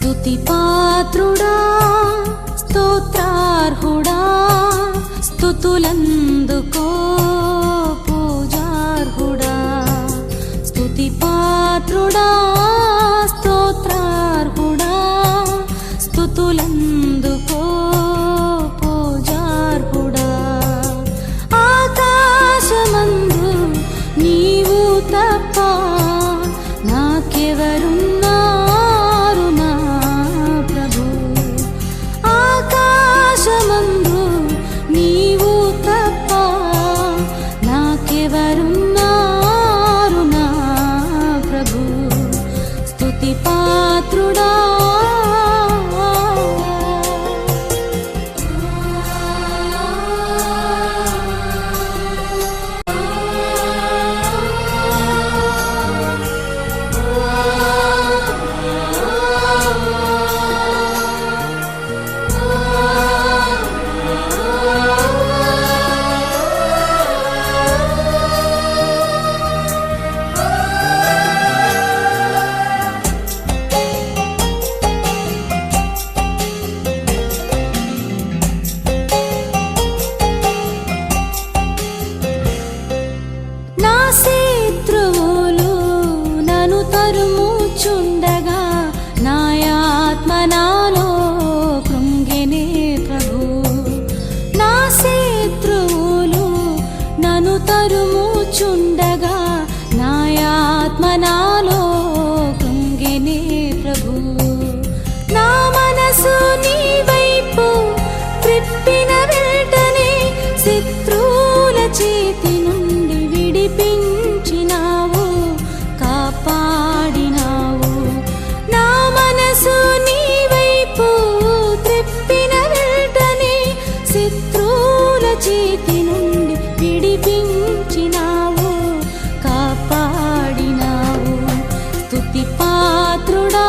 స్తుతి పాత్రుడా స్తోత్రార్హుడా స్తుతులందుకో పూజార్హుడా స్తుతి పాత్రుడా స్తోత్రార్హుడా స్తుతులందుకో పూజార్హుడా ఆకాశమందు నీవు తప్ప నాకెవరున్నారు నా ప్రభు ఆకాశమందు నీవు తప్ప నాకెవరున్నారు నా ప్రభు స్తుతి పాత్రుడా తరుముచుండగా నాయాత్మ నాలో కృంగెనే ప్రభు నా మనసు నీ వైపు త్రిప్పిన వెంటనే శత్రువుల చేతి నుండి విడిపించినావు కాపాడినావు నా మనసు నీ వైపు త్రిప్పిన వెంటనే శత్రువుల చేతి నుండి విడిపించినావు కాపాడినావు స్తుతి పాత్రుడా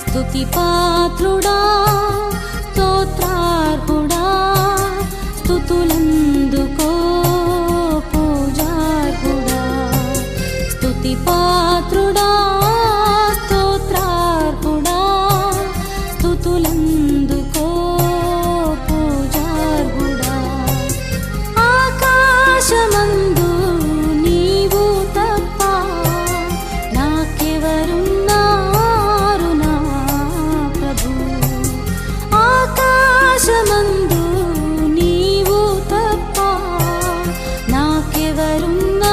స్తుతి పాత్రుడా స్తోత్రార్హుడా స్తుతులందుకో పూజార్హుడా స్తుతి పాత్రుడా స్తోత్రార్హుడా స్తుతులందుకో పూజార్హుడా ఆకాశమందు నీవు తప్ప నాకెవరున్నారు నా ప్రభు ఆకాశమందు నీవు తప్ప నాకెవరున్నారు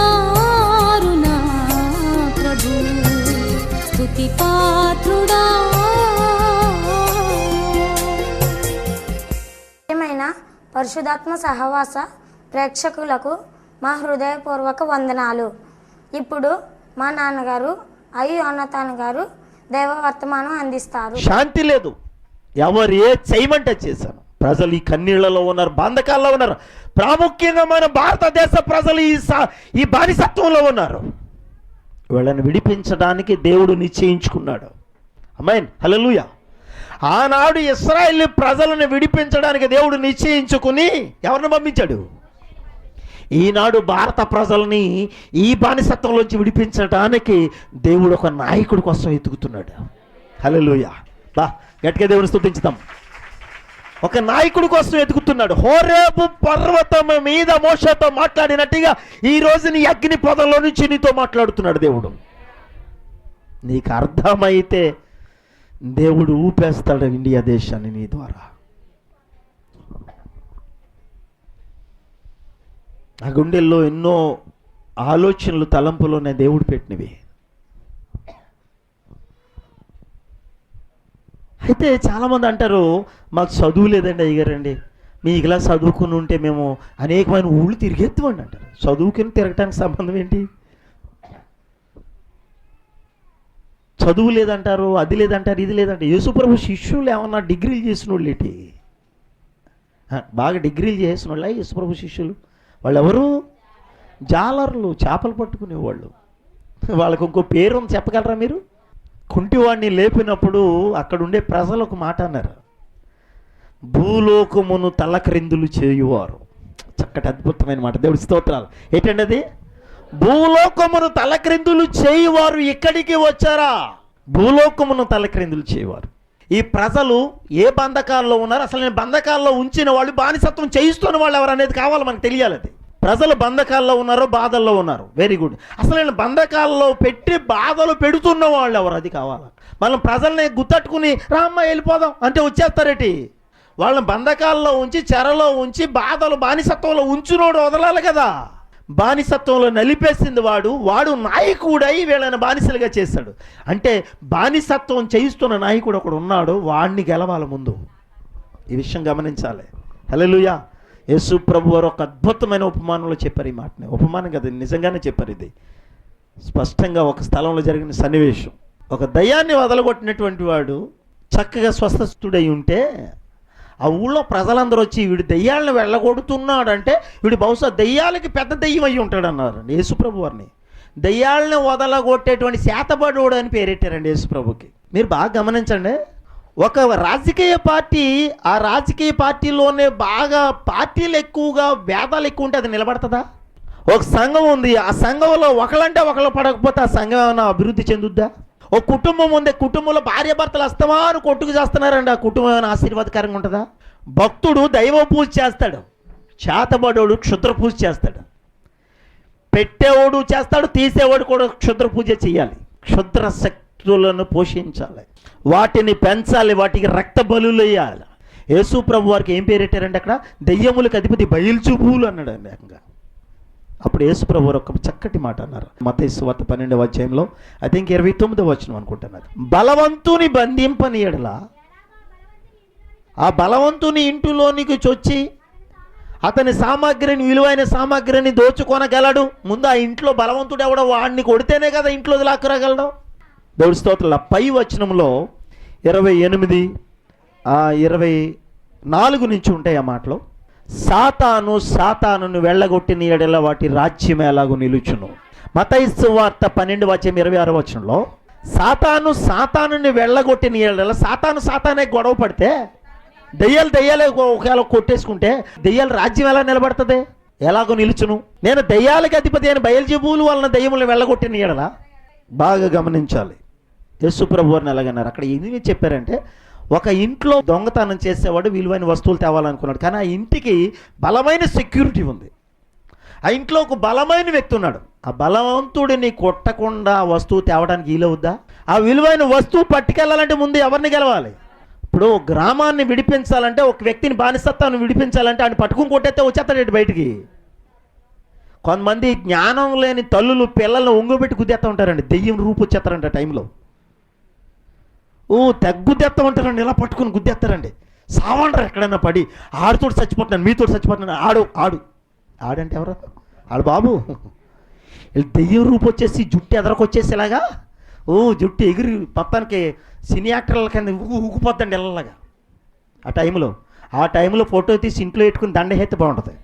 నా ప్రభు స్తుతి పాత్రుడా పరిశుధాత్మ సహవాస ప్రేక్షకులకు మా హృదయపూర్వక వందనాలు. ఇప్పుడు మా నాన్నగారు అయ్యి యోనతాన్ గారు దైవ వర్తమానం అందిస్తారు. శాంతి లేదు, ఎవరు ఏ చేయమంటే చేశాను. ప్రజలు ఈ కన్నీళ్లలో ఉన్నారు, బంధకాల్లో ఉన్నారు. ప్రాముఖ్యంగా మన భారతదేశ ప్రజలు ఈ బానిసత్వంలో ఉన్నారు. వీళ్ళని విడిపించడానికి దేవుడు నిశ్చయించుకున్నాడు. ఆమేన్, హల్లెలూయా. ఆనాడు ఇశ్రాయేలు ప్రజలను విడిపించడానికి దేవుడు నిశ్చయించుకుని ఎవరిని పంపించాడు? ఈనాడు భారత ప్రజల్ని ఈ బానిసత్వంలోంచి విడిపించడానికి దేవుడు ఒక నాయకుడి కోసం ఎతుకుతున్నాడు. హల్లెలూయా. బా గట్టిగా దేవుని స్తుతించుదాం. ఒక నాయకుడి కోసం ఎతుకుతున్నాడు. హోరేబు పర్వతం మీద మోషేతో మాట్లాడినట్టుగా ఈ రోజు నీ అగ్ని పొదలో నుంచి నీతో మాట్లాడుతున్నాడు దేవుడు. నీకు అర్థమైతే దేవుడు ఊపేస్తాడు ఇండియా దేశాన్ని నీ ద్వారా. ఆ గుండెల్లో ఎన్నో ఆలోచనలు తలంపులోనే దేవుడు పెట్టినవి. అయితే చాలామంది అంటారు, మాకు చదువు లేదండి అయ్యగారండి, మీ ఇలా చదువుకుని ఉంటే మేము అనేకమైన ఊళ్ళు తిరిగేద్దామండి అంటారు. చదువుకుని తిరగటానికి సంబంధం ఏంటి? చదువు లేదంటారు, అది లేదంటారు, ఇది లేదంటారు. యేసుప్రభు శిష్యులు ఏమన్నా డిగ్రీలు చేసిన వాళ్ళు ఏంటి? బాగా డిగ్రీలు చేసిన వాళ్ళ యేసుప్రభు శిష్యులు? వాళ్ళు ఎవరు? జాలర్లు, చేపలు పట్టుకునేవాళ్ళు. వాళ్ళకు ఇంకో పేరు ఉంది, చెప్పగలరా మీరు? కుంటివాడిని లేపినప్పుడు అక్కడ ఉండే ప్రజలు ఒక మాట అన్నారు, భూలోకమును తలక్రిందులు చేయువారు. చక్కటి అద్భుతమైన మాట, దేవుడి స్తోత్రాలు. ఏంటండి అది? భూలోకమును తలక్రిందులు చేయువారు ఇక్కడికి వచ్చారా? భూలోకమును తలక్రిందులు చేయువారు. ఈ ప్రజలు ఏ బంధకాల్లో ఉన్నారు? అసలు నేను బంధకాల్లో ఉంచిన వాళ్ళు, బానిసత్వం చేయిస్తున్న వాళ్ళు ఎవరు అనేది కావాలి మనకు తెలియాలి. అది ప్రజలు బంధకాల్లో ఉన్నారో బాధల్లో ఉన్నారు, వెరీ గుడ్. అసలు నేను బంధకాల్లో పెట్టి బాధలు పెడుతున్న వాళ్ళు ఎవరు, అది కావాలి. మనం ప్రజల్ని గుర్తట్టుకుని రామ్మ వెళ్ళిపోదాం అంటే వచ్చేస్తారేటి? వాళ్ళని బంధకాల్లో ఉంచి, చెరలో ఉంచి, బాధలు బానిసత్వంలో ఉంచునోడు వదలాలి కదా. బానిసత్వంలో నలిపేసింది వాడు నాయకుడై వీళ్ళని బానిసలుగా చేశాడు. అంటే బానిసత్వం చేయిస్తున్న నాయకుడు ఒకడు ఉన్నాడు, వాడిని గెలవాలి ముందు. ఈ విషయం గమనించాలి. హల్లెలూయా. యేసు ప్రభు వారు ఒక అద్భుతమైన ఉపమానంలో చెప్పారు ఈ మాటని. ఉపమానం కదా, నిజంగానే చెప్పారు. ఇది స్పష్టంగా ఒక స్థలంలో జరిగిన సన్నివేశం. ఒక దయ్యాన్ని వదలగొట్టినటువంటి వాడు చక్కగా స్వస్థతుడై ఉంటే ఆ ఊళ్ళో ప్రజలందరూ వచ్చి వీడు దెయ్యాలను వెళ్ళగొడుతున్నాడంటే వీడు బహుశా దెయ్యాలకి పెద్ద దెయ్యం అయ్యి ఉంటాడు అన్నారండి యేసుప్రభు వారిని. దెయ్యాలను వదలగొట్టేటువంటి శాతబడోడు అని పేరెట్టారండి యేసుప్రభుకి. మీరు బాగా గమనించండి. ఒక రాజకీయ పార్టీ, ఆ రాజకీయ పార్టీలోనే బాగా పార్టీలు ఎక్కువగా, భేదాలు ఎక్కువ ఉంటే అది నిలబడుతుందా? ఒక సంఘం ఉంది, ఆ సంఘంలో ఒకళ్ళంటే ఒకళ్ళు పడకపోతే ఆ సంఘం ఏమైనా అభివృద్ధి చెందుద్దా? ఒక కుటుంబం ఉంది, కుటుంబంలో భార్య భర్తలు అస్తమాను కొట్టుకు చేస్తున్నారండి, ఆ కుటుంబం ఏమైనా ఆశీర్వాదకరంగా ఉంటుందా? భక్తుడు దైవ పూజ చేస్తాడు, చేతబడోడు క్షుద్ర పూజ చేస్తాడు. పెట్టేవాడు చేస్తాడు, తీసేవాడు కూడా క్షుద్ర పూజ చేయాలి. క్షుద్ర శక్తులను పోషించాలి, వాటిని పెంచాలి, వాటికి రక్త బలులు వేయాలి. యేసు ప్రభు వారికి ఏం పేరెట్టారంటే అక్కడ దెయ్యములకు అధిపతి బయల్జెబూలు అన్నాడు అండి. అప్పుడు యేసు ప్రభు వారు ఒక చక్కటి మాట అన్నారు. మత్తయి సువార్త 12వ అధ్యాయంలో ఐ థింక్ 29వ వచనం అనుకుంటున్నారు. బలవంతుని బంధింపని యెడల ఆ బలవంతుని ఇంటిలోనికి చొచ్చి అతని సామాగ్రిని, విలువైన సామాగ్రిని దోచుకొనగలడు. ముందు ఆ ఇంట్లో బలవంతుడు ఎవడో వాడిని కొడితేనే కదా ఇంట్లో లాక్కురాగలడు. దేవుడి స్తోత్రాలు. పై వచనంలో 28, 24 నుంచి ఉంటాయి ఆ మాటలో. సాతానును వెళ్ళగొట్టిన యెడల వాటి రాజ్యం ఎలాగో నిలుచును. మత్తయి సువార్త 12వ అధ్యాయం 26వ వచనంలో సాతానుని వెళ్ళగొట్టిన యెడల, సాతానే గొడవ పడితే దెయ్యాలే ఒకవేళ కొట్టేసుకుంటే దెయ్యాల రాజ్యం ఎలా నిలబడుతుంది, ఎలాగో నిలుచును. నేను దెయ్యాలకి అధిపతి అయిన బయల్జెబూలు వలన దెయ్యములను వెళ్ళగొట్టిన యెడల. బాగా గమనించాలి. యేసు ప్రభు వారిని ఎలాగన్నారు అక్కడ. ఏమి చెప్పారంటే, ఒక ఇంట్లో దొంగతనం చేసేవాడు విలువైన వస్తువులు తేవాలనుకున్నాడు, కానీ ఆ ఇంటికి బలమైన సెక్యూరిటీ ఉంది. ఆ ఇంట్లో ఒక బలమైన వ్యక్తి ఉన్నాడు. ఆ బలవంతుడిని కొట్టకుండా ఆ వస్తువు తేవడానికి వీలవుద్దా? ఆ విలువైన వస్తువు పట్టుకెళ్ళాలంటే ముందు ఎవరిని గెలవాలి? ఇప్పుడు గ్రామాన్ని విడిపించాలంటే, ఒక వ్యక్తిని బానిసత్వాన్ని విడిపించాలంటే ఆయన పట్టుకుని కొట్టేస్తే వచ్చేస్తాడు బయటికి. కొంతమంది జ్ఞానం లేని తల్లులు పిల్లల్ని ఒంగోబెట్టి గుద్దేస్తూ ఉంటారండి, దెయ్యం రూపు వచ్చేస్తారంట టైంలో. గుద్దేస్తూ ఉంటారండి, ఇలా పట్టుకుని గుద్దేస్తారండి. సావండ్రు ఎక్కడైనా పడి, ఆడుతోటి చచ్చిపోతున్నాను, మీతోటి చచ్చిపోతున్నాను, ఆడంటే ఎవరు? ఆడు బాబు. దెయ్యం రూపు వచ్చేసి జుట్టు ఎదరకొచ్చేసి ఇలాగా జుట్టు ఎగిరి మొత్తానికి సినీ యాక్టర్ల కింద ఊగిపోద్దండి ఇళ్ళలాగా. ఆ టైంలో ఫోటో తీసి ఇంట్లో పెట్టుకుని దండ ఎత్తే బాగుంటుంది.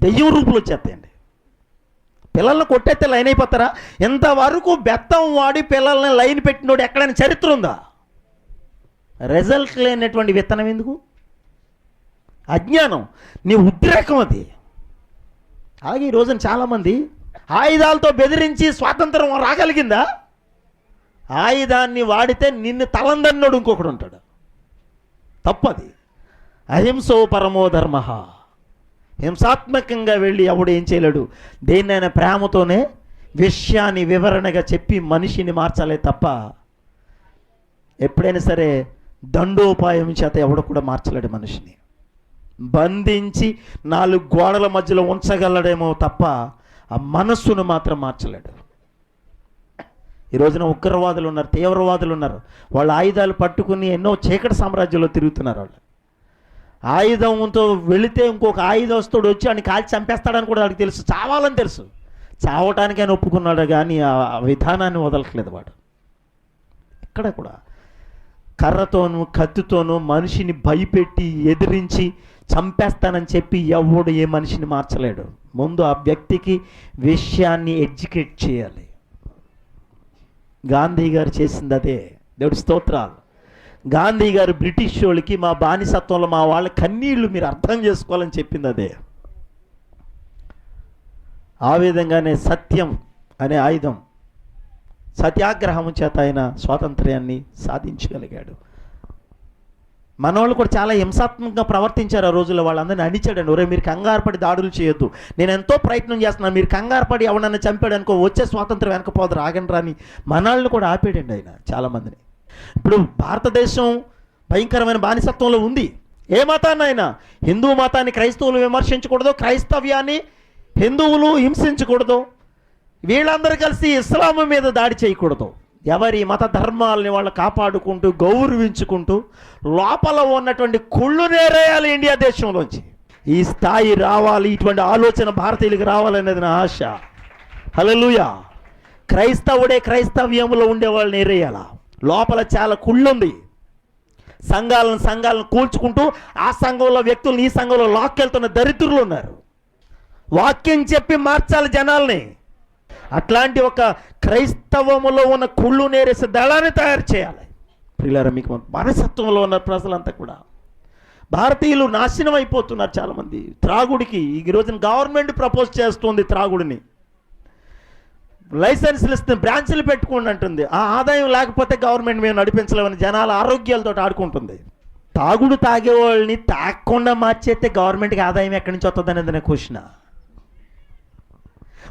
దెయ్యం రూపులు వచ్చేస్తాయండి. పిల్లల్ని కొట్టేస్తే లైన్ అయిపోతారా? ఇంతవరకు బెత్తం వాడి పిల్లల్ని లైన్ పెట్టినోడు ఎక్కడైనా చరిత్ర ఉందా? రిజల్ట్ లేనటువంటి విత్తనం ఎందుకు? అజ్ఞానం, నీ ఉద్రేకం అది. అలాగే ఈ రోజున చాలామంది ఆయుధాలతో బెదిరించి స్వాతంత్రం రాగలిగిందా? ఆయుధాన్ని వాడితే నిన్ను తలందన్నోడు ఇంకొకడు ఉంటాడు. తప్పది. అహింసో పరమో ధర్మ. హింసాత్మకంగా వెళ్ళి ఎవడు ఏం చేయలేడు. దేన్నైనా ప్రేమతోనే విషయాన్ని వివరణగా చెప్పి మనిషిని మార్చాలే తప్ప ఎప్పుడైనా సరే దండోపాయం చేత ఎవడు కూడా మార్చలేడు. మనిషిని బంధించి 4 గోడల మధ్యలో ఉంచగలడేమో తప్ప ఆ మనస్సును మాత్రం మార్చలేడు. ఈ రోజున ఉగ్రవాదులు ఉన్నారు, తీవ్రవాదులు ఉన్నారు. వాళ్ళ ఆయుధాలు పట్టుకుని ఎన్నో చీకటి సామ్రాజ్యంలో తిరుగుతున్నారు. వాళ్ళు ఆయుధంతో వెళితే ఇంకొక ఆయుధస్తుడు వచ్చి అని కాల్చి చంపేస్తాడని కూడా వాడికి తెలుసు, చావాలని తెలుసు. చావటానికి ఆయన ఒప్పుకున్నాడు కానీ ఆ విధానాన్ని వదలట్లేదు వాడు. ఇక్కడ కూడా కర్రతోనూ కత్తితోనూ మనిషిని భయపెట్టి ఎదిరించి చంపేస్తానని చెప్పి ఎవడు ఏ మనిషిని మార్చలేడు. ముందు ఆ వ్యక్తికి విషయాన్ని ఎడ్యుకేట్ చేయాలి. గాంధీ గారు చేసింది అదే. దేవుడి స్తోత్రాలు. గాంధీ గారు బ్రిటిష్ వాళ్ళకి మా బానిసత్వంలో మా వాళ్ళ కన్నీళ్లు మీరు అర్థం చేసుకోవాలని చెప్పింది అదే. ఆ విధంగానే సత్యం అనే ఆయుధం, సత్యాగ్రహం చేత ఆయన స్వాతంత్ర్యాన్ని సాధించగలిగాడు. మనవాళ్ళు కూడా చాలా హింసాత్మకంగా ప్రవర్తించారు ఆ రోజుల్లో. వాళ్ళందరినీ అణిచాడండి. ఒరే మీరు కంగారుపడి దాడులు చేయొద్దు, నేను ఎంతో ప్రయత్నం చేస్తున్నాను, మీరు కంగారుపడి ఎవడన్నా చంపాడు అనుకో వచ్చే స్వాతంత్రం వెనకపోదు, రాగండి రాని మనల్ని కూడా ఆపేడండి ఆయన చాలామందిని. ఇప్పుడు భారతదేశం భయంకరమైన బానిసత్వంలో ఉంది. ఏ మతాన్ని అయినా, హిందూ మతాన్ని క్రైస్తవులు విమర్శించకూడదు, క్రైస్తవ్యాన్ని హిందువులు హింసించకూడదు, వీళ్ళందరూ కలిసి ఇస్లాం మీద దాడి చేయకూడదు. ఎవరి మత ధర్మాలని వాళ్ళు కాపాడుకుంటూ గౌరవించుకుంటూ లోపల ఉన్నటువంటి కుళ్ళు నేరేయాలి ఇండియా దేశంలోంచి. ఈ స్థాయి రావాలి, ఇటువంటి ఆలోచన భారతీయులకు రావాలనేది నా ఆశ. హల్లెలూయా. క్రైస్తవుడే క్రైస్తవ్యంలో ఉండేవాళ్ళని నేరేయాల. లోపల చాలా కుళ్ళుంది. సంఘాలను కూల్చుకుంటూ ఆ సంఘంలో వ్యక్తులను ఈ సంఘంలో లాక్కెళ్తున్న దరిద్రులు ఉన్నారు. వాక్యం చెప్పి మార్చాలి జనాల్ని. అట్లాంటి ఒక క్రైస్తవములో ఉన్న కుళ్ళు నేరేసే దళాన్ని తయారు చేయాలి. ప్రియులారా, మీకు బానిసత్వంలో ఉన్న ప్రజలంతా కూడా భారతీయులు నాశనం అయిపోతున్నారు చాలామంది. త్రాగుడికి ఈ రోజున గవర్నమెంట్ ప్రపోజ్ చేస్తుంది, త్రాగుడిని లైసెన్సులు ఇస్తుంది, బ్రాంచ్లు పెట్టుకోండి అంటుంది. ఆ ఆదాయం లేకపోతే గవర్నమెంట్ మేము నడిపించలేమని జనాల ఆరోగ్యాలతో ఆడుకుంటుంది. తాగుడు తాగేవాళ్ళని తాగకుండా మార్చేస్తే గవర్నమెంట్కి ఆదాయం ఎక్కడి నుంచి వస్తుంది అనేది నా క్వశ్చన్.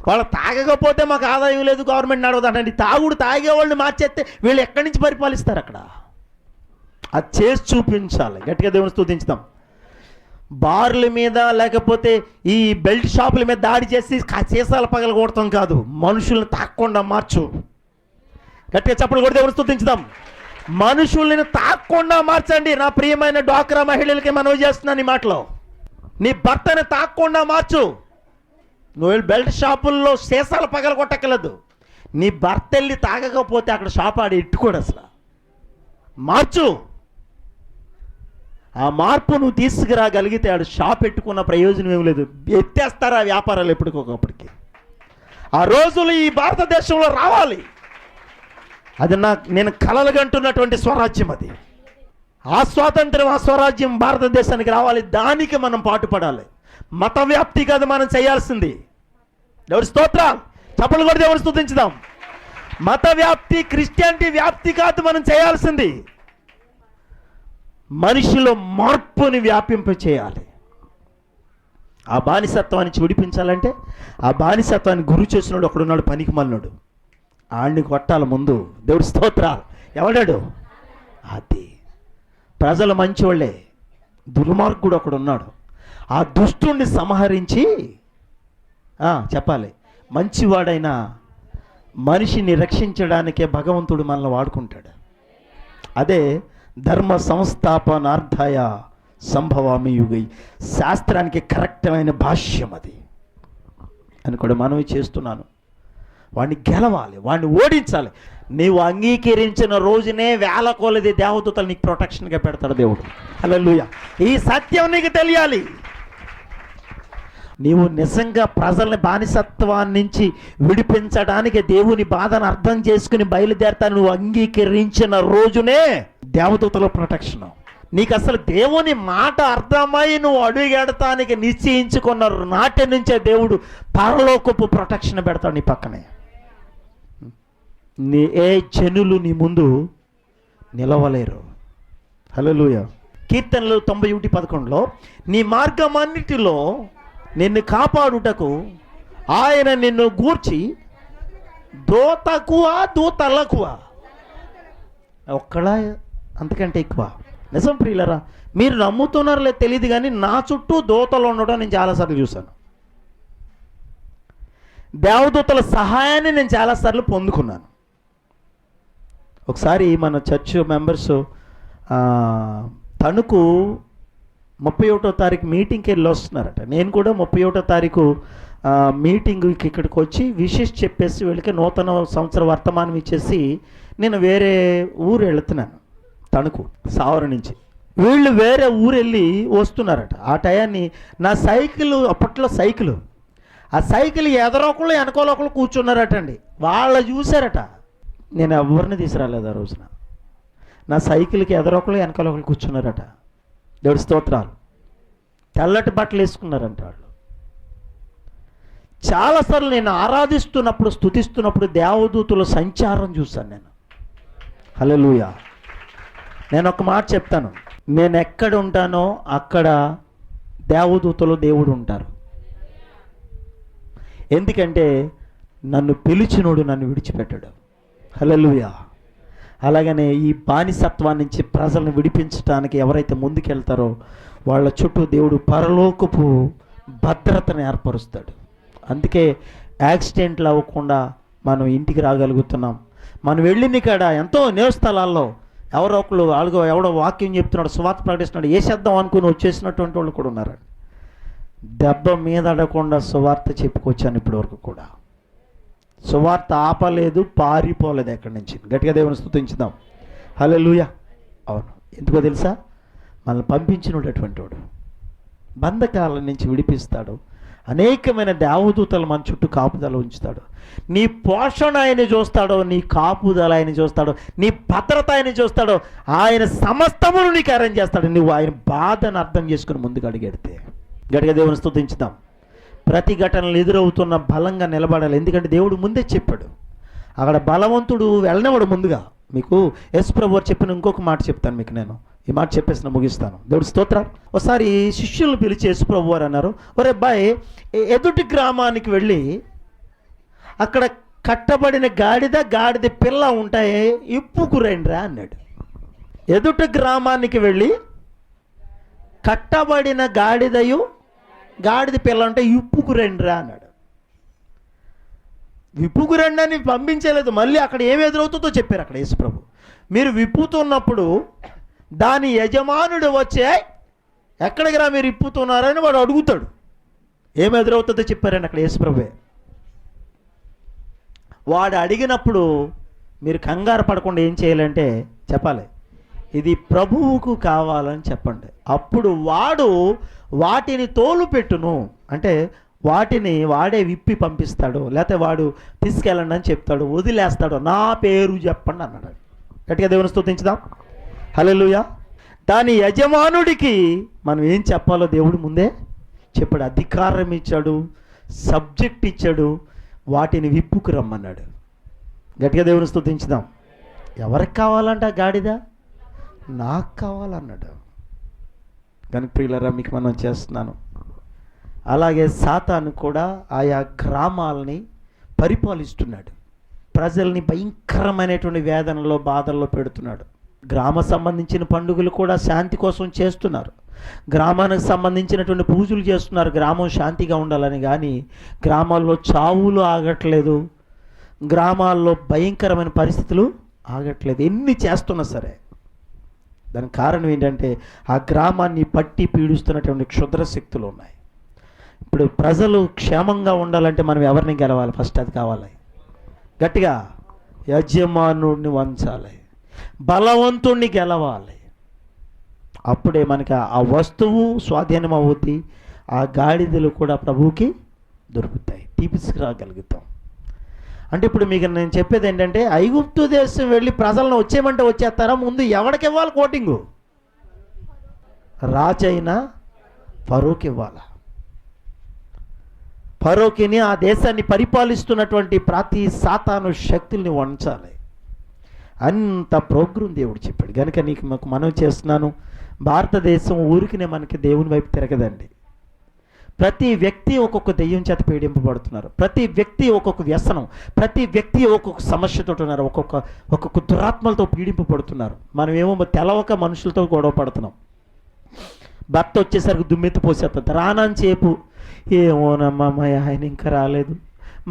వాళ్ళు తాగకపోతే మాకు ఆదాయం లేదు, గవర్నమెంట్ నడవదండి. తాగుడు తాగేవాళ్ళని మార్చేస్తే వీళ్ళు ఎక్కడి నుంచి పరిపాలిస్తారు? అక్కడ అది చేసి చూపించాలి. గట్టిగా దేవుని స్తుతించుదాం. బార్ల మీద లేకపోతే ఈ బెల్ట్ షాపుల మీద దాడి చేసి సీసాలు పగల కొడతాం కాదు, మనుషుల్ని తాక్కుండా మార్చు. గట్టిగా చప్పట్లు కొడితే దేవుని స్తుతించుదాం. మనుషుల్ని తాక్కుండా మార్చండి. నా ప్రియమైన డ్వాక్రా మహిళలకి మనవి చేస్తున్నాను ఈ మాటలో. నీ భర్తని తాక్కుండా మార్చు. నువ్వు బెల్ట్ షాపుల్లో సీసాలు పగల కొట్టక్కలేదు. నీ భర్త వెళ్ళి తాగకపోతే అక్కడ షాప్ ఆడి ఇట్టుకోడు. అసలు మార్చు. ఆ మార్పు నువ్వు తీసుకురాగలిగితే ఆడు షాప్ పెట్టుకున్న ప్రయోజనం ఏమి లేదు. ఎత్తేస్తారు ఆ వ్యాపారాలు ఎప్పటికొకప్పటికి. ఆ రోజులు ఈ భారతదేశంలో రావాలి. అది నేను కలలుగంటున్నటువంటి స్వరాజ్యం. అది ఆ స్వాతంత్రం, ఆ స్వరాజ్యం భారతదేశానికి రావాలి. దానికి మనం పాటుపడాలి. మత వ్యాప్తి కాదు మనం చేయాల్సింది. దేవుడి స్తోత్రాలు. చప్పట్లు కూడా దేవుని స్తుతించుదాం. మత వ్యాప్తి, క్రిస్టియానిటీ వ్యాప్తి కాదు మనం చేయాల్సింది. మనిషిలో మార్పుని వ్యాపింప చేయాలి. ఆ బానిసత్వాన్ని విడిపించాలంటే ఆ బానిసత్వాన్ని గురి చేసినాడు ఒకడున్నాడు, పనికి మళ్ళాడు. ఆడిని కొట్టాలి ముందు. దేవుడి స్తోత్రాలు. ఎవడాడు? అది ప్రజలు మంచివాళ్ళే, దుర్మార్గుడు ఒకడున్నాడు. ఆ దుష్టుణ్ణి సంహరించి చెప్పాలి. మంచివాడైన మనిషిని రక్షించడానికే భగవంతుడు మనల్ని వాడుకుంటాడు. అదే ధర్మ సంస్థాపనార్థాయ సంభవామి యుగై. శాస్త్రానికి కరెక్టమైన భాష్యం అది అని కూడా మనవి చేస్తున్నాను. వాడిని గెలవాలి, వాడిని ఓడించాలి. నీవు అంగీకరించిన రోజునే వేల కొలది దేవదూతలు నీకు ప్రొటెక్షన్గా పెడతాడు దేవుడు. హల్లెలూయా. ఈ సత్యం నీకు తెలియాలి. నీవు నిజంగా ప్రజల్ని బానిసత్వాన్ని నుంచి విడిపించడానికి దేవుని బాధను అర్థం చేసుకుని బయలుదేరతాను నువ్వు అంగీకరించిన రోజునే దేవదూతల ప్రొటెక్షన్. నీకు అసలు దేవుని మాట అర్థమై నువ్వు అడుగెడతానికి నిశ్చయించుకున్న నాటి నుంచే దేవుడు పరలోకపు ప్రొటెక్షన్ పెడతాడు నీ పక్కనే. ఏ జనులు నీ ముందు నిలవలేరు. హల్లెలూయా. కీర్తనలు 91:11 నీ మార్గమన్నిటిలో నిన్ను కాపాడుటకు ఆయన నిన్ను గూర్చి దూతలకువ ఒక్కడా అంతకంటే ఎక్కువ. నిజం ప్రియులరా, మీరు నమ్ముతున్నారో లేదు తెలియదు కానీ నా చుట్టూ దూతలు ఉండడం నేను చాలాసార్లు చూశాను. దేవదూతల సహాయాన్ని నేను చాలాసార్లు పొందుకున్నాను. ఒకసారి మన చర్చ్ మెంబర్స్ తణుకు 31వ తారీఖు మీటింగ్కి వెళ్ళి వస్తున్నారట. నేను కూడా 31వ తారీఖు మీటింగ్కి ఇక్కడికి వచ్చి విషెస్ చెప్పేసి వీళ్ళకి నూతన సంవత్సర వర్తమానం ఇచ్చేసి నేను వేరే ఊరు వెళుతున్నాను, తణుకు సావరం నుంచి. వీళ్ళు వేరే ఊరు వెళ్ళి వస్తున్నారట. ఆ టయాన్ని నా సైకిల్, అప్పట్లో సైకిల్, ఆ సైకిల్ ఎదరొకళ్ళు వెనకోలొకళ్ళు కూర్చున్నారట అండి. వాళ్ళు చూశారట. నేను ఎవరిని తీసుకురాలేదు ఆ రోజున. నా సైకిల్కి ఎదరొకళ్ళు వెనకాలొకళ్ళు కూర్చున్నారట. దేవుడి స్తోత్రాలు. తెల్లటి బట్టలు వేసుకున్నారంట వాళ్ళు. చాలాసార్లు నేను ఆరాధిస్తున్నప్పుడు, స్తుతిస్తున్నప్పుడు దేవదూతుల సంచారం చూశాను నేను. హల్లెలూయా. నేను ఒక మాట చెప్తాను, నేను ఎక్కడ ఉంటానో అక్కడ దేవదూతలు దేవుడు ఉంటారు. ఎందుకంటే నన్ను పిలిచినోడు నన్ను విడిచిపెట్టాడు. హల్లెలూయా. అలాగనే ఈ బానిసత్వాన్ని నుంచి ప్రజలను విడిపించడానికి ఎవరైతే ముందుకెళ్తారో వాళ్ళ చుట్టూ దేవుడు పరలోకపు భద్రతను ఏర్పరుస్తాడు. అందుకే యాక్సిడెంట్లు అవ్వకుండా మనం ఇంటికి రాగలుగుతున్నాం. మనం వెళ్ళిన కాడ ఎంతో నేస్థలాల్లో ఎవరో ఒకళ్ళు ఎవడో వాక్యం చెప్తున్నాడు, సువార్త ప్రకటిస్తున్నాడు, వేసేద్దాం అనుకుని వచ్చేసినటువంటి వాళ్ళు కూడా ఉన్నారు. దెబ్బ మీద అడగకుండా సువార్త చెప్పుకొచ్చాను ఇప్పటి వరకు కూడా. సువార్త ఆపలేదు, పారిపోలేదు ఎక్కడి నుంచి. గట్టిగా దేవుని స్తుతించుదాం. హల్లెలూయా. అవును, ఎందుకో తెలుసా? మనల్ని పంపించినటువంటి వాడు బంధకాల నుంచి విడిపిస్తాడు. అనేకమైన దేవదూతలు మన చుట్టూ కాపుదల ఉంచుతాడు. నీ పోషణ ఆయన చూస్తాడో, నీ కాపుదల ఆయన చూస్తాడో, నీ భద్రత ఆయన చూస్తాడో, ఆయన సమస్తమును నీకు అరేంజ్ చేస్తాడు. నువ్వు ఆయన బాధను అర్థం చేసుకుని ముందుకు అడిగెడితే. గట్టిగా దేవుని స్తుతించుదాం. ప్రతి ఘటనలు ఎదురవుతున్న బలంగా నిలబడాలి. ఎందుకంటే దేవుడు ముందే చెప్పాడు. అక్కడ బలవంతుడు వెళ్ళనివాడు ముందుగా. మీకు యేసు ప్రభువు చెప్పిన ఇంకొక మాట చెప్తాను మీకు. నేను ఈ మాట చెప్పేసిన ముగిస్తాను. దేవుడు స్తోత్రం. ఒకసారి శిష్యులను పిలిచి యేసు ప్రభువు వారు అన్నారు, ఒరే అబ్బాయి, ఎదుటి గ్రామానికి వెళ్ళి అక్కడ కట్టబడిన గాడిద పిల్ల ఉంటాయి, ఇప్పుకురండిరా అన్నాడు. ఎదుటి గ్రామానికి వెళ్ళి కట్టబడిన గాడిద పిల్ల ఉంటే ఇప్పుకురండిరా అన్నాడు. విప్పుకురండి అని పంపించలేదు. మళ్ళీ అక్కడ ఏమి ఎదురవుతుందో చెప్పారు అక్కడ యేసు ప్రభు. మీరు విప్పుతున్నప్పుడు దాని యజమానుడు వచ్చే ఎక్కడికి రా మీరు ఇప్పుతున్నారని వాడు అడుగుతాడు. ఏమి ఎదురవుతుందో చెప్పారని అక్కడ యేసు ప్రభువే. వాడు అడిగినప్పుడు మీరు కంగారు పడకుండా ఏం చేయాలంటే చెప్పాలి, ఇది ప్రభువుకు కావాలని చెప్పండి. అప్పుడు వాడు వాటిని తోలు పెట్టును, అంటే వాటిని వాడే విప్పి పంపిస్తాడు, లేకపోతే వాడు తీసుకెళ్ళండి అని చెప్తాడు, వదిలేస్తాడు. నా పేరు చెప్పండి అన్నాడు. గట్టిగా దేవుని స్తుతించుదాం. హల్లెలూయా. దాని యజమానుడికి మనం ఏం చెప్పాలో దేవుడు ముందే చెప్పాడు. అధికారం ఇచ్చాడు, సబ్జెక్ట్ ఇచ్చాడు, వాటిని విప్పుకు రమ్మన్నాడు. గట్టిగా దేవుని స్తుతించుదాం. ఎవరికి కావాలంట గాడిద? నాకు కావాలన్నాడు. కనుక ప్రియులారా, మీకు మనం చేస్తున్నాను. అలాగే సాతాను కూడా ఆయా గ్రామాలని పరిపాలిస్తున్నాడు. ప్రజల్ని భయంకరమైనటువంటి వేదనలో, బాధల్లో పెడుతున్నాడు. గ్రామ సంబంధించిన పండుగలు కూడా శాంతి కోసం చేస్తున్నారు. గ్రామానికి సంబంధించినటువంటి పూజలు చేస్తున్నారు, గ్రామం శాంతిగా ఉండాలని. కానీ గ్రామాల్లో చావులు ఆగట్లేదు, గ్రామాల్లో భయంకరమైన పరిస్థితులు ఆగట్లేదు. ఎన్ని చేస్తున్నా సరే దానికి కారణం ఏంటంటే ఆ గ్రామాన్ని పట్టి పీడిస్తున్నటువంటి క్షుద్ర శక్తులు ఉన్నాయి. ఇప్పుడు ప్రజలు క్షేమంగా ఉండాలంటే మనం ఎవరిని గెలవాలి? ఫస్ట్ అది కావాలి. గట్టిగా యజమానుడిని వంచాలి, బలవంతుణ్ణి గెలవాలి. అప్పుడే మనకి ఆ వస్తువు స్వాధీనం అవుతుంది, ఆ గాడిదలు కూడా ప్రభువుకి దొరుకుతాయి, తీసుకురాగలుగుతాం. అంటే ఇప్పుడు మీకు నేను చెప్పేది ఏంటంటే, ఐగుప్తు దేశం వెళ్ళి ప్రజలను వచ్చేయమంటే వచ్చేస్తారా? ముందు ఎవరికి ఇవ్వాలి కోటింగు? రాజైనా ఫరోకి ఇవ్వాలి. ఫరోకిని, ఆ దేశాన్ని పరిపాలిస్తున్నటువంటి ప్రతి సాతాను శక్తుల్ని వంచాలి. అంత ప్రోగ్రాం దేవుడు చెప్పాడు. కనుక నీకు మాకు మనవి చేస్తున్నాను, భారతదేశం ఊరికినే మనకి దేవుని వైపు తిరగదండి. ప్రతి వ్యక్తి ఒక్కొక్క దెయ్యం చేత పీడింపబడుతున్నారు. ప్రతి వ్యక్తి ఒక్కొక్క వ్యసనం, ప్రతి వ్యక్తి ఒక్కొక్క సమస్యతో ఉన్నారు, ఒక్కొక్క దురాత్మలతో పీడింపబడుతున్నారు. మనం ఏమో తెలవక మనుషులతో గొడవ పడుతున్నాం. భర్త వచ్చేసరికి దుమ్మెత్తి పోసేస్తుంది. రానని చేపు, ఏమోనమ్మా మా ఆయన ఇంకా రాలేదు,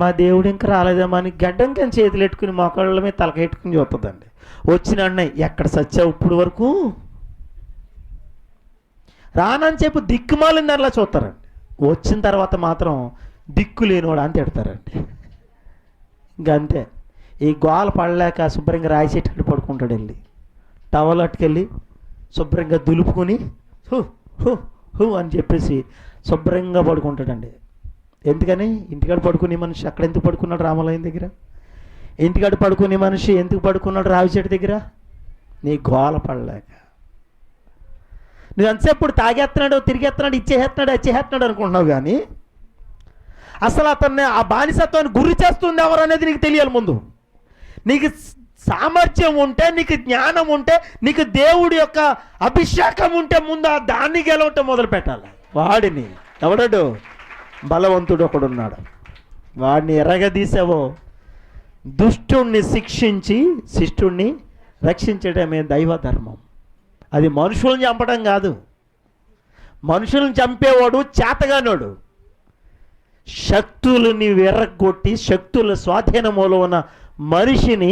మా దేవుడు ఇంకా రాలేదమ్మా అని గడ్డం కానీ చేతులు పెట్టుకుని మొక్కళ్ళ మీద తలకెట్టుకుని చూస్తుందండి. వచ్చిన అన్నయ్య ఎక్కడ సచ్చావు ఇప్పుడు వరకు? రానని చెప్పి దిక్కుమాలింది అలా చూస్తారండి. వచ్చిన తర్వాత మాత్రం దిక్కు లేనివాడు అని తిడతారండి. ఇంకంతే. ఈ గోల పడలేక శుభ్రంగా రాయిసేటట్టు పడుకుంటాడు. వెళ్ళి టవల్ అట్టుకెళ్ళి శుభ్రంగా దులుపుకొని హూ హూ హూ అని చెప్పేసి శుభ్రంగా పడుకుంటాడండి. ఎందుకని? ఇంటికాడ పడుకునే మనిషి అక్కడ ఎందుకు పడుకున్నాడు? రామాలయం దగ్గర. ఇంటికాడ పడుకునే మనిషి ఎందుకు పడుకున్నాడు? రావి చెట్టు దగ్గర. నీ గోల పడలేక. నువ్వు ఎంతసేపు తాగేస్తున్నాడు, తిరిగేస్తున్నాడు, ఇచ్చేస్తున్నాడు, వచ్చేస్తున్నాడు అనుకుంటున్నావు, కానీ అసలు అతన్ని ఆ బానిసత్వాన్ని గురి చేస్తుంది ఎవరు అనేది నీకు తెలియాలి. ముందు నీకు సామర్థ్యం ఉంటే, నీకు జ్ఞానం ఉంటే, నీకు దేవుడి యొక్క అభిషేకం ఉంటే ముందు ఆ దాన్ని గెలవటం మొదలు పెట్టాలి. వాడిని ఎవడాడు? బలవంతుడు ఒకడున్నాడు. వాడిని ఎరగదీసావో దుష్టుణ్ణి శిక్షించి శిష్టుణ్ణి రక్షించడమే దైవ ధర్మం. అది మనుషులను చంపడం కాదు. మనుషులను చంపేవాడు చేతగానోడు. శక్తులని విరగొట్టి శక్తుల స్వాధీనములో ఉన్న మనిషిని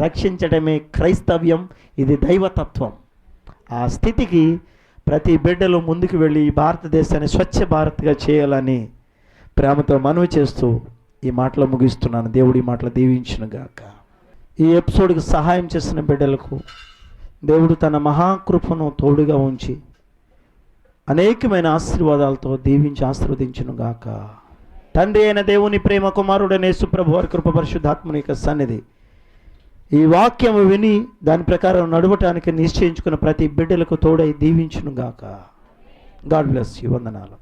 రక్షించడమే క్రైస్తవ్యం. ఇది దైవతత్వం. ఆ స్థితికి ప్రతి బిడ్డలు ముందుకు వెళ్ళి ఈ భారతదేశాన్ని స్వచ్ఛ భారత్గా చేయాలని ప్రేమతో మనవి చేస్తూ ఈ మాటలు ముగిస్తున్నాను. దేవుడి మాటలు దీవించునుగాక. ఈ ఎపిసోడ్కి సహాయం చేసిన బిడ్డలకు దేవుడు తన మహాకృపను తోడుగా ఉంచి అనేకమైన ఆశీర్వాదాలతో దీవించి ఆశీర్వదించునుగాక. తండ్రి అయిన దేవుని ప్రేమ, కుమారుడైన యేసుప్రభు వారి కృప, పరిశుద్ధాత్మని యొక్క సన్నిధి ఈ వాక్యం విని దాని ప్రకారం నడవటానికి నిశ్చయించుకున్న ప్రతి బిడ్డలకు తోడై దీవించునుగాక. God bless you. వందనాలు.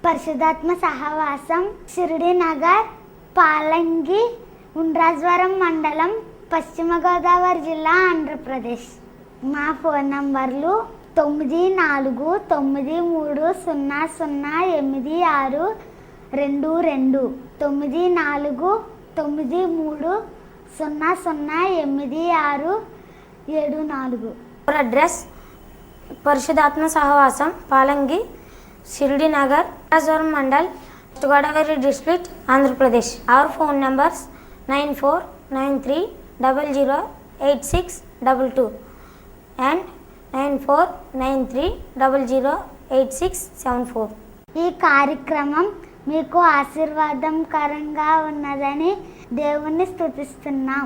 పరిశుద్ధాత్మ సహవాసం, షిరిడి నగర్, పాలంగి, ఉండ్రాజవరం మండలం, పశ్చిమ గోదావరి జిల్లా, ఆంధ్రప్రదేశ్. మా ఫోన్ నంబర్లు 9493008622, 9493008674. అవర్ అడ్రస్ పరిశుధాత్మ సహవాసం, Palangi, Shirdi Nagar, Rajavaram mandal, west Godavari district, Andhra Pradesh. Hour phone numbers 9493008622 and 9493008674. ఈ కార్యక్రమం మీకు ఆశీర్వాదకరంగా ఉన్నదని దేవుణ్ణి స్తుతిస్తున్నాం.